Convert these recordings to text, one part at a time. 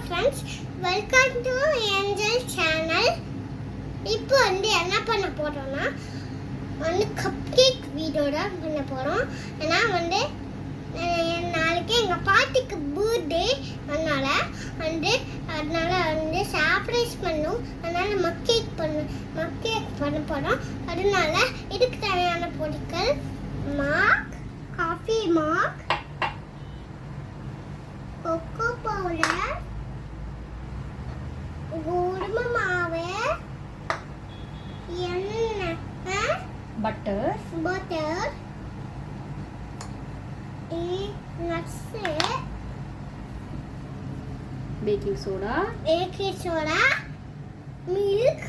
friends, welcome to Angel channel. இப்போ என்ன பண்ண போறோம்னா கப் கேக் வீடியோ தான் பண்ண போறோம். ஏன்னா நாளைக்கு எங்க பாட்டிக்கு பர்த்டே, அதனால சர்ப்ரைஸ் பண்ணும். அதனால மக் கேக் பண்ண போறோம். அதனால இதுக்கு தேவையான பொருட்கள் mark, coffee mark, cocoa powder, கோதுமை மாவு, எண்ணெய், butter, nuts, baking soda, milk,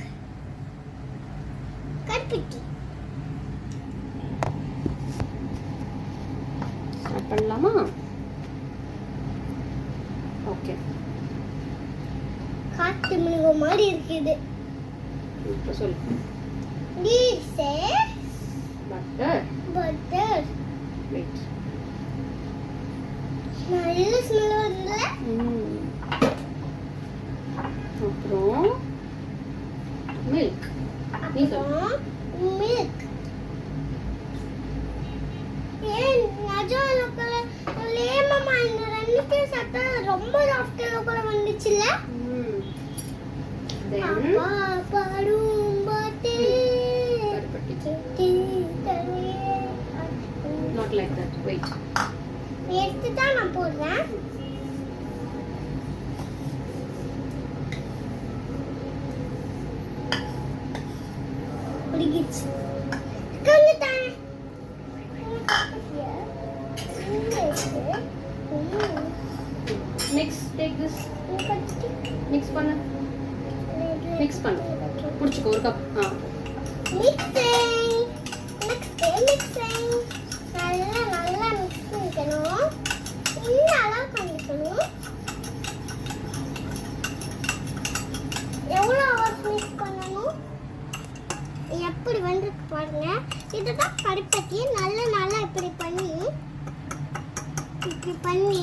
கருப்பட்டி. ஸ்டார்ட் பண்ணலாமா? ஓகே. காட்டு மிளகு மாதிரி இருக்குது. இப்போ சொல்லு. This is butter. Wait. நல்ல ஸ்மெல் வருதுல. அப்புறம் மில்க். மில்க். ஏன் நஜாலக்கல லேமமா இந்த ரெண்டுக்கு சத்தா ரொம்ப சாஃப்ட்டா கூட வந்துச்சுல. அப்பா பாடும் பாட்டே. Not like that. Wait. எடுத்து தான் நான் போடுறேன். புடிச்சு கல்லுதான். Mix. Take this. Mix பண்ணு. புடிச்சுக்கோ ஒரு கப். மிக்சிங். நல்லா மிக்ஸ் பண்ணிக்கணும். இந்த அளவு பண்ணிக்கணும். எவ்வளோ ஹவர்ஸ் மிக்ஸ் பண்ணணும்? எப்படி வந்துருக்கு பாருங்க. இதுதான் கருப்பட்டி. நல்லா இப்படி பண்ணி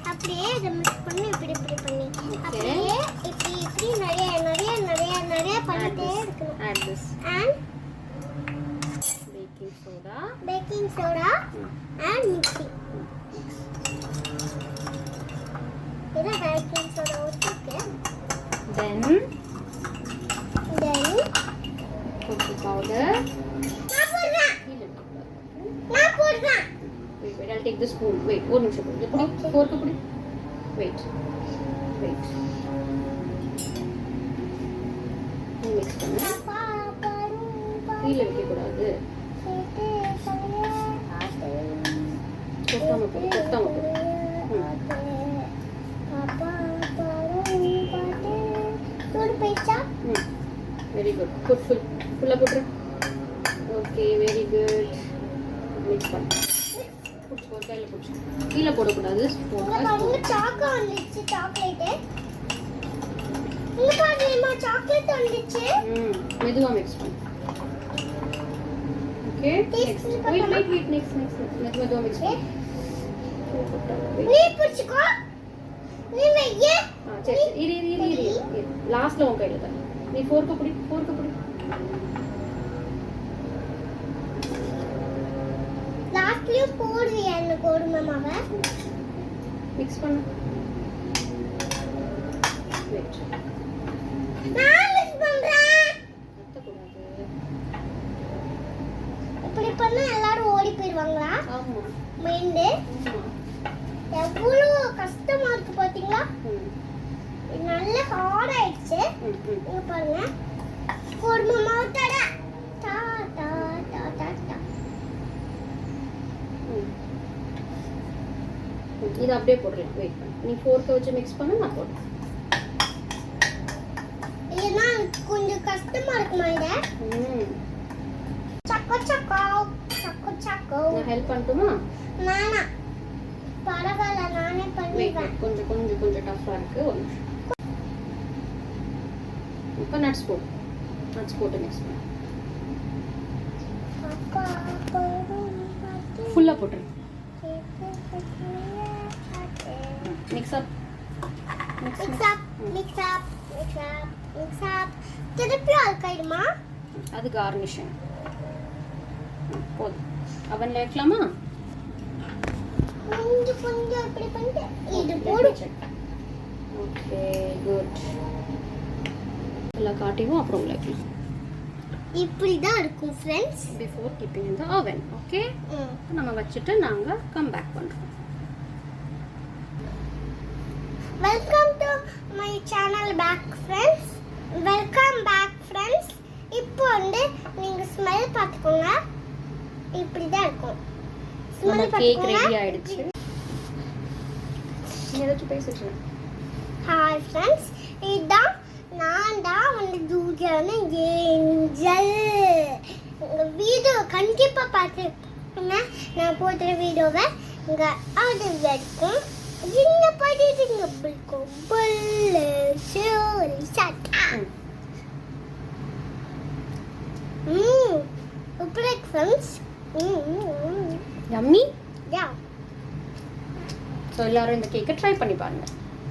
அப்படியே இதை மிக்ஸ் பண்ணி இப்படி பண்ணி அப்படியே இப்படி நிறைய பண்ணிட்டே இருக்கணும். Add this. And baking soda and mixing. இது baking soda ஊத்திட்டு then cocoa powder. நான் போடுறேன். Wait, I'll take the spoon. Wait, one நிமிஷம் புடி. fork புடி. Wait. Mix பண்ணு. கீழ வைக்க கூடாது. கொட்டாம போடு. Very good. Put full போடு. Okay, very good. Mix பண்ணு. புடிச்சு கையில புடிச்சு. கீழ போட கூடாது. சாக்கோ வந்துச்சு. சாக்லேட். இங்க பாருமா சாக்லேட் வந்துச்சு. மெதுவா mix பண்ணு. Okay, next. Wait. Next. மெதுவா mix பண்ணு. நீ புடிச்சுக்கோ. நீ வையே. சரி. இரு. லாஸ்ட்ல உன் கையில தான். நீ fork புடி. லாஸ்ட்லயும் போடுவியா இந்த கோதுமை மாவை? Mix பண்ணு. Wait. நான் மிக்ஸ் பண்றேன். கத்தக்கூடாது. இப்படி பண்ணா எல்லாரும் ஓடி போயிடுவாங்களா? ஆமா. மைண்ட் எவ்வளவு கஷ்டமா இருக்கு பாத்தீங்களா? இது நல்ல ஹார்ட் ஆயிடுச்சு. இங்க பாருங்க. கோதுமை மாவு தட. டா. இது அப்படியே போடுறேன். வெயிட் பண்ணு. நீ ஃபோர்க்க வச்சு மிக்ஸ் பண்ணு, நான் போடுறேன். ஏன்னா கொஞ்சம் கஷ்டமா இருக்குமா இத? சக்கோ. நான் ஹெல்ப் பண்ணட்டுமா? நானா பரவாயில்ல, நானே பண்ணிடுவேன். கொஞ்சம் டஃப்பா இருக்கு. ஒரு நிமிஷம். இப்போ நட்ஸ் போட்டு மிக்ஸ் பண்ணு. ஃபுல்லா போட்டுரு. Mix up. Mix up. திருப்பி அல்காயிடுமா? அது கார்னிஷிங். போதும். அவன்ல வைக்கலாமா? கொஞ்சம் இப்படி பண்ணிட்டு இது போடு. Okay good. எல்லாம் காட்டிவும் அப்புறம் வைக்கலாம். இப்படி தான் இருக்கும் friends. Before keeping in the oven. Okay. நம்ம வச்சிட்டு நாங்க கம் பேக் பண்றோம். Welcome to my channel back friends. Welcome back friends. இப்போ வந்து நீங்க ஸ்மெல் பார்த்துக்கோங்க. இப்படி தான் இருக்கும். நம்ம கேக் ரெடி ஆயிடுச்சு. நீ ஏதாச்சும் பேசுறீங்க? Hi friends. இதான் நான் தான் வந்து தூஜான ஏஞ்சல். இந்த வீடியோ கண்டிப்பா பார்த்துருக்கீங்க. நான் போடுற வீடியோவை இங்க அது வரைக்கும் இந்த படிங்க பில்கும் பல்ல சோரி சட்டா. உப்ரேக் ஃப்ரெண்ட்ஸ். யம்மி. யா. சோ எல்லாரும் இந்த கேக்க ட்ரை பண்ணி பாருங்க.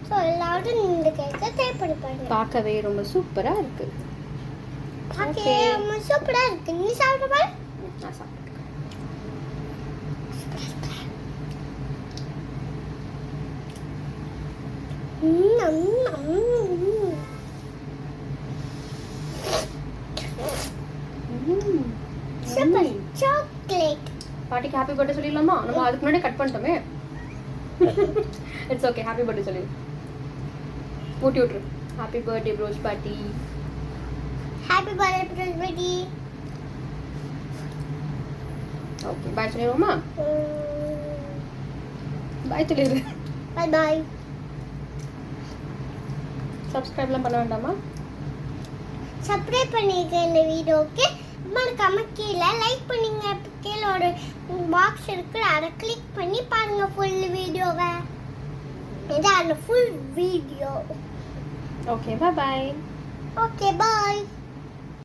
ஸோ எல்லாரும் இந்த கேக்கை ட்ரை பண்ணி பாருங்க. பார்க்கவே ரொம்ப சூப்பரா இருக்கு. ஓகே, சூப்பரா இருக்கு. நீ சாப்பிட பாரு. நான் சாப்பிட்டுக்கிறேன். Super chocolate. பாட்டிக்கு ஹாப்பி பர்த்டே சொல்லிடலாமா? நம்ம அதுக்கு முன்னாடி கட் பண்ணிட்டோமே. It's okay. ஹாப்பி பர்த்டே சொல்லு. ஊட்டி விட்டுரு. ஹாப்பி பர்த்டே ப்ரோஸ் பாட்டி. ஹாப்பி பர்த்டே ப்ரோஸ் பாட்டி. ஓகே பை சொல்லிடுவோமா? பை சொல்லிடு. Bye bye. சப்ஸ்கிரைப்லாம் பண்ண வேண்டாமா? சப்ஸ்கிரைப் பண்ணிருக்கேன் இந்த வீடியோக்கு. மறக்காம கீழே லைக் பண்ணுங்க. கீழே ஒரு பாக்ஸ் இருக்கு, அதை கிளிக் பண்ணி பாருங்க ஃபுல் வீடியோவை. இதான் full video. Okay bye bye. Okay பாய்.